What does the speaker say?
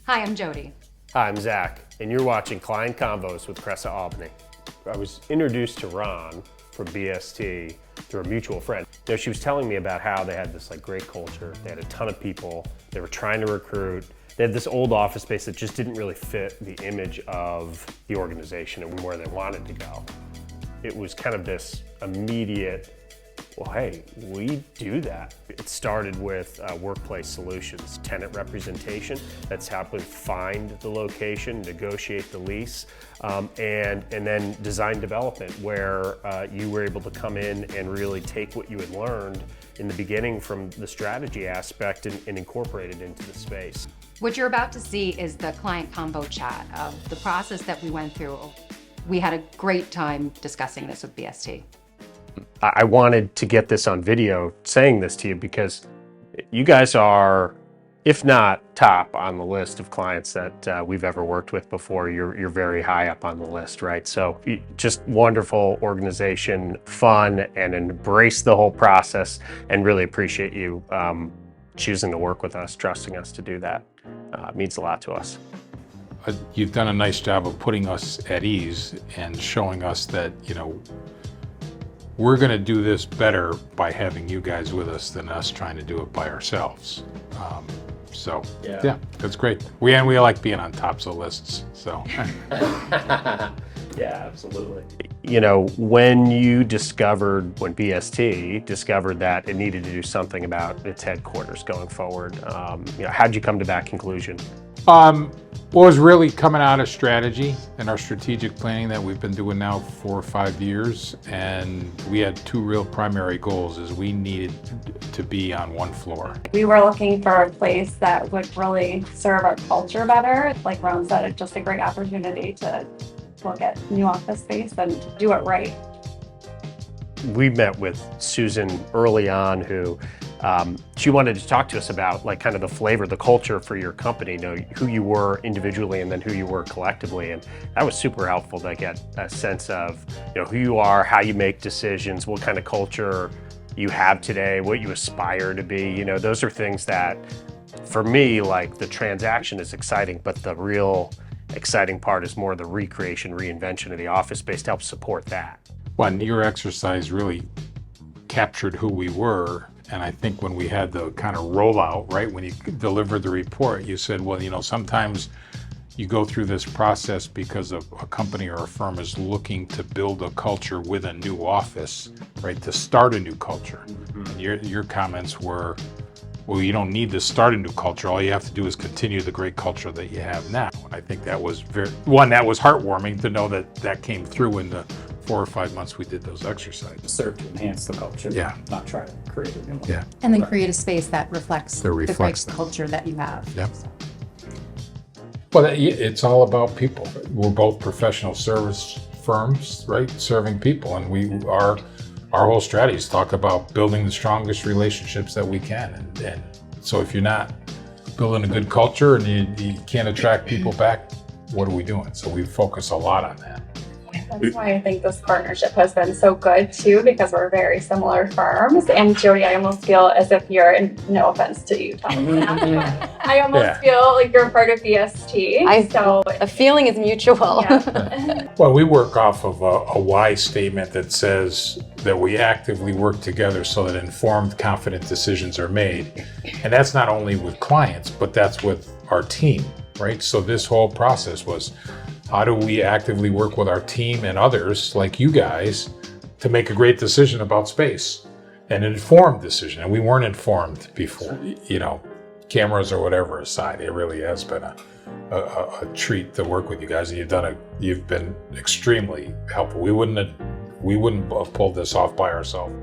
Hi, I'm Jody. Hi, I'm Zach, and you're watching Client Convos with Cresa, Albany. I was introduced to Ron from BST through a mutual friend. You know, she was telling me about how they had this great culture. They had a ton of people. They were trying to recruit. They had this old office space that just didn't really fit the image of the organization and where they wanted to go. It was kind of this immediate, well, hey, we do that. It started with workplace solutions, tenant representation. That's helping find the location, negotiate the lease, and then design development, where you were able to come in and really take what you had learned in the beginning from the strategy aspect and incorporate it into the space. What you're about to see is the client convo chat of the process that we went through. We had a great time discussing this with BST. I wanted to get this on video saying this to you because you guys are, if not top on the list of clients that we've ever worked with before, you're very high up on the list, right? So just wonderful organization, fun, and embrace the whole process, and really appreciate you choosing to work with us, trusting us to do that. It means a lot to us. You've done a nice job of putting us at ease and showing us that, we're going to do this better by having you guys with us than us trying to do it by ourselves. Yeah, that's great. We like being on tops of lists. So. Yeah, absolutely. When BST discovered that it needed to do something about its headquarters going forward, how'd you come to that conclusion? Well, it was really coming out of strategy and our strategic planning that we've been doing now for 4 or 5 years. And we had 2 real primary goals: is we needed to be on one floor. We were looking for a place that would really serve our culture better. Like Ron said, it's just a great opportunity to look at new office space and do it right. We met with Susan early on, who she wanted to talk to us about kind of the flavor, the culture for your company, who you were individually and then who you were collectively. And that was super helpful to get a sense of, who you are, how you make decisions, what kind of culture you have today, what you aspire to be. Those are things that, for me, the transaction is exciting, but the real exciting part is more the recreation, reinvention of the office space to help support that. Well, and your exercise really captured who we were. And I think when we had the kind of rollout, right, when you delivered the report, you said, well, sometimes you go through this process because a company or a firm is looking to build a culture with a new office, right, to start a new culture. Mm-hmm. And your comments were, well, you don't need to start a new culture. All you have to do is continue the great culture that you have now. And I think that was that was heartwarming to know that came through in the 4 or 5 months we did those exercises. Serve to enhance the culture, not try to create a new one. Yeah. And then create a space that reflects the great culture that you have. Yep. Well, it's all about people. We're both professional service firms, right, serving people, and our whole strategy is talk about building the strongest relationships that we can. And so if you're not building a good culture and you can't attract people back, what are we doing? So we focus a lot on that. That's why I think this partnership has been so good too, because we're very similar firms. And Jody, I almost feel as if you're, and no offense to you, Tom, I almost feel like you're part of BST. A feeling is mutual. Yeah. Well, we work off of a why statement that says that we actively work together so that informed, confident decisions are made. And that's not only with clients, but that's with our team, right? So this whole process was, how do we actively work with our team and others like you guys to make a great decision about space, an informed decision? And we weren't informed before, cameras or whatever aside. It really has been a treat to work with you guys, and you've been extremely helpful. We wouldn't have pulled this off by ourselves.